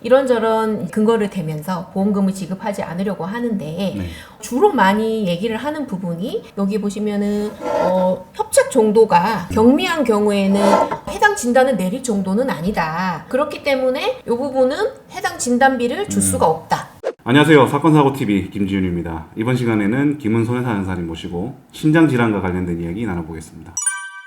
이런저런 근거를 대면서 보험금을 지급하지 않으려고 하는데 네. 주로 많이 얘기를 하는 부분이 여기 보시면은 협착 정도가 경미한 경우에는 해당 진단을 내릴 정도는 아니다. 그렇기 때문에 이 부분은 해당 진단비를 줄 수가 없다. 안녕하세요. 사건사고TV 김지윤입니다. 이번 시간에는 김은 손해사 연사님 모시고 심장질환과 관련된 이야기 나눠보겠습니다.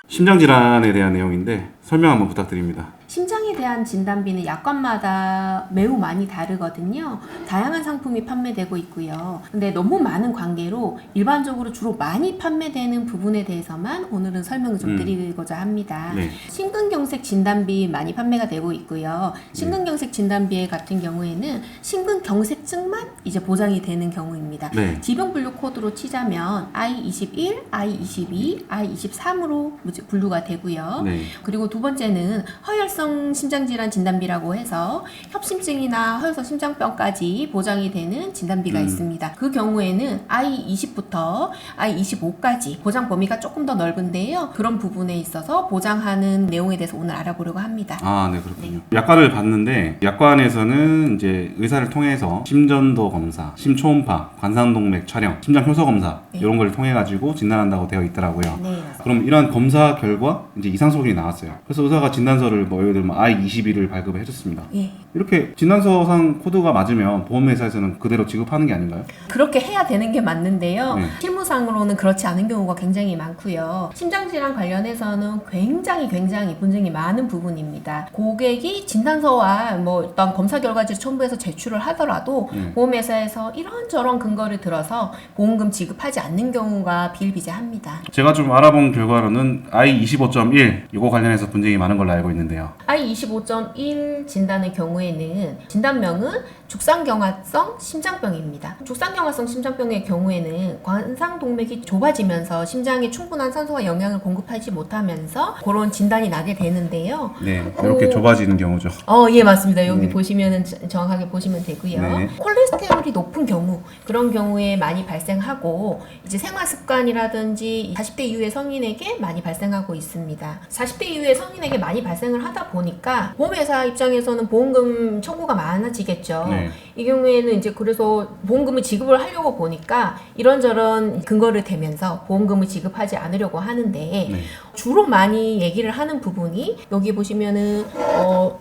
심장질환에 대한 내용인데 설명 한번 부탁드립니다. 심장에 대한 진단비는 약관마다 매우 많이 다르거든요. 다양한 상품이 판매되고 있고요. 근데 너무 많은 관계로 일반적으로 주로 많이 판매되는 부분에 대해서만 오늘은 설명을 좀 드리고자 합니다. 네. 심근경색 진단비 많이 판매가 되고 있고요. 심근경색 진단비 같은 경우에는 심근경색증만 이제 보장이 되는 경우입니다. 네. 질병분류 코드로 치자면 I21, I22, I23으로 분류가 되고요. 네. 그리고 두 번째는 허혈성 심장질환 진단비라고 해서 협심증이나 허혈성 심장병까지 보장이 되는 진단비가 있습니다. 그 경우에는 I20부터 I25까지 보장 범위가 조금 더 넓은데요. 그런 부분에 있어서 보장하는 내용에 대해서 오늘 알아보려고 합니다. 아, 네, 그렇군요. 약관을 봤는데 약관에서는 이제 의사를 통해서 심전도 검사, 심초음파, 관상동맥 촬영, 심장 효소 검사 이런 걸 통해 가지고 진단한다고 되어 있더라고요. 네. 그럼 이런 검사 결과 이제 이상 소견이 나왔어요. 그래서 의사가 진단서를 예를 들면 I21을 발급을 해줬습니다. 예. 이렇게 진단서상 코드가 맞으면 보험회사에서는 그대로 지급하는 게 아닌가요? 그렇게 해야 되는 게 맞는데요. 네. 실무상으로는 그렇지 않은 경우가 굉장히 많고요. 심장질환 관련해서는 굉장히 분쟁이 많은 부분입니다. 고객이 진단서와 어떤 검사 결과지를 첨부해서 제출을 하더라도 보험회사에서 이런저런 근거를 들어서 보험금 지급하지 않는 경우가 비일비재합니다. 제가 좀 알아본 결과로는 I25.1 이거 관련해서 분쟁이 많은 걸로 알고 있는데요. I25.1 진단의 경우에는 진단명은 죽상경화성 심장병입니다. 죽상경화성 심장병의 경우에는 관상동맥이 좁아지면서 심장에 충분한 산소와 영양을 공급하지 못하면서 그런 진단이 나게 되는데요. 네, 이렇게 좁아지는 경우죠. 예, 맞습니다. 여기 보시면은 정확하게 보시면 되고요. 네. 콜레스테롤이 높은 경우, 그런 경우에 많이 발생하고 이제 생활 습관이라든지 40대 이후의 성인에게 많이 발생하고 있습니다. 40대 이후의 성인에게 많이 발생을 하다 보니까 보험회사 입장에서는 보험금 청구가 많아지겠죠. 네. 이 경우에는 이제 그래서 보험금을 지급을 하려고 보니까 이런저런 근거를 대면서 보험금을 지급하지 않으려고 하는데 주로 많이 얘기를 하는 부분이 여기 보시면은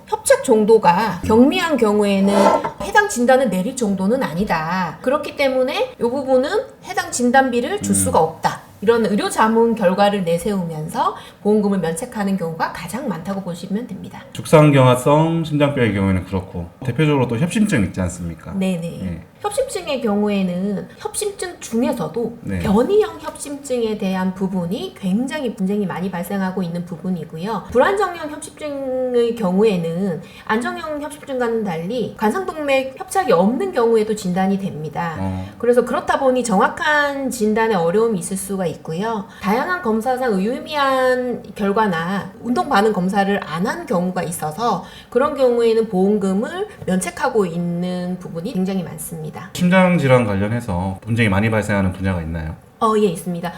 협착 정도가 경미한 경우에는 해당 진단을 내릴 정도는 아니다. 그렇기 때문에 이 부분은 해당 진단비를 줄 수가 없다. 이런 의료 자문 결과를 내세우면서 보험금을 면책하는 경우가 가장 많다고 보시면 됩니다. 죽상경화성 심장병의 경우에는 그렇고 대표적으로 또 협심증 있지 않습니까? 네네. 네. 협심증의 경우에는 협심증 중에서도 네. 변이형 협심증에 대한 부분이 굉장히 분쟁이 많이 발생하고 있는 부분이고요. 불안정형 협심증의 경우에는 안정형 협심증과는 달리 관상동맥 협착이 없는 경우에도 진단이 됩니다. 그래서 그렇다 보니 정확한 진단에 어려움이 있을 수가 있고요. 다양한 검사상 유의미한 결과나 운동 반응 검사를 안 한 경우가 있어서 그런 경우에는 보험금을 면책하고 있는 부분이 굉장히 많습니다. 심장질환 관련해서 분쟁이 많이 발생하는 분야가 있나요? 예, 있습니다.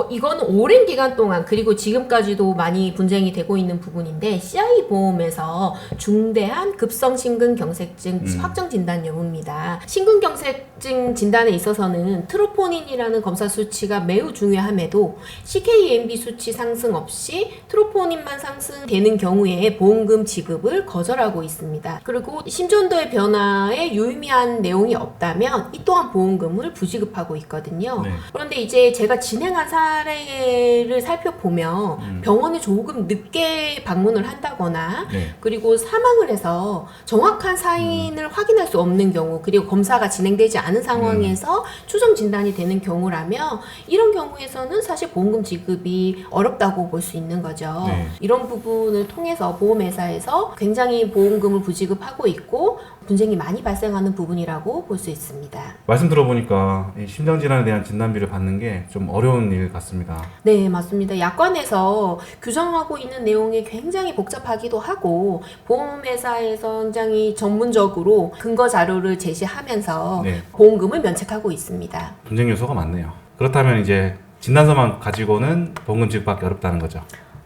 이거는 오랜 기간 동안 그리고 지금까지도 많이 분쟁이 되고 있는 부분인데 CI 보험에서 중대한 급성 심근경색증 확정 진단 여부입니다. 심근경색증 진단에 있어서는 트로포닌이라는 검사 수치가 매우 중요함에도 CKMB 수치 상승 없이 트로포닌만 상승되는 경우에 보험금 지급을 거절하고 있습니다. 그리고 심전도의 변화에 유의미한 내용이 없다면 이 또한 보험금을 부지급하고 있거든요. 네. 그런데 이제 제가 진행한 사례를 살펴보면 병원에 조금 늦게 방문을 한다거나 그리고 사망을 해서 정확한 사인을 확인할 수 없는 경우 그리고 검사가 진행되지 않은 상황에서 추정 진단이 되는 경우라면 이런 경우에서는 사실 보험금 지급이 어렵다고 볼 수 있는 거죠. 이런 부분을 통해서 보험회사에서 굉장히 보험금을 부지급하고 있고 분쟁이 많이 발생하는 부분이라고 볼 수 있습니다. 말씀 들어보니까 이 심장질환에 대한 진단비를 받는 게 좀 어려운 일 같습니다. 네, 맞습니다. 약관에서 규정하고 있는 내용이 굉장히 복잡하기도 하고 보험회사에서 굉장히 전문적으로 근거 자료를 제시하면서 보험금을 면책하고 있습니다. 분쟁 요소가 많네요. 그렇다면 이제 진단서만 가지고는 보험금 지급받기 어렵다는 거죠.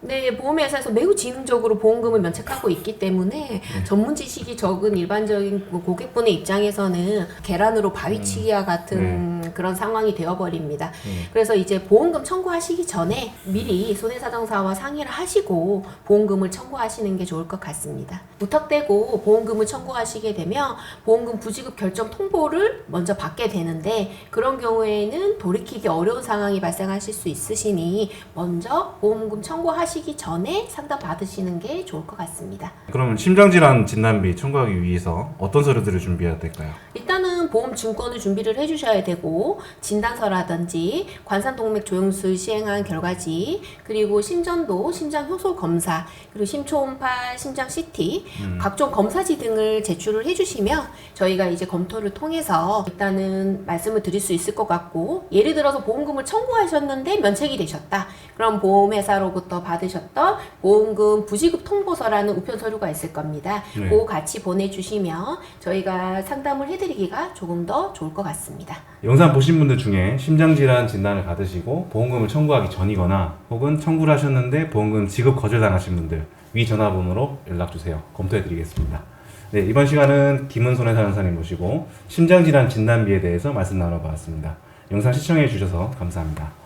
네, 보험회사에서 매우 지능적으로 보험금을 면책하고 있기 때문에 전문 지식이 적은 일반적인 고객분의 입장에서는 계란으로 바위치기와 같은 그런 상황이 되어버립니다. 그래서 이제 보험금 청구하시기 전에 미리 손해사정사와 상의를 하시고 보험금을 청구하시는 게 좋을 것 같습니다. 무턱대고 보험금을 청구하시게 되면 보험금 부지급 결정 통보를 먼저 받게 되는데 그런 경우에는 돌이키기 어려운 상황이 발생하실 수 있으시니 먼저 보험금 청구하시기 전에 상담 받으시는 게 좋을 것 같습니다. 그러면 심장질환 진단비 청구하기 위해서 어떤 서류들을 준비해야 될까요? 일단은 보험 증권을 준비를 해주셔야 되고 진단서라든지 관상동맥 조영술 시행한 결과지 그리고 심전도, 심장효소 검사 그리고 심초음파, 심장 CT 각종 검사지 등을 제출을 해주시면 저희가 이제 검토를 통해서 일단은 말씀을 드릴 수 있을 것 같고 예를 들어서 보험금을 청구하셨는데 면책이 되셨다. 그럼 보험회사로부터 받으셨던 보험금 부지급 통보서라는 우편 서류가 있을 겁니다. 네. 그거 같이 보내주시면 저희가 상담을 해드리기가 조금 더 좋을 것 같습니다. 영상 보신 분들 중에 심장질환 진단을 받으시고 보험금을 청구하기 전이거나 혹은 청구를 하셨는데 보험금 지급 거절당하신 분들 위 전화번호로 연락주세요. 검토해드리겠습니다. 네, 이번 시간은 김은손 사연사님 모시고 심장질환 진단비에 대해서 말씀 나눠봤습니다. 영상 시청해주셔서 감사합니다.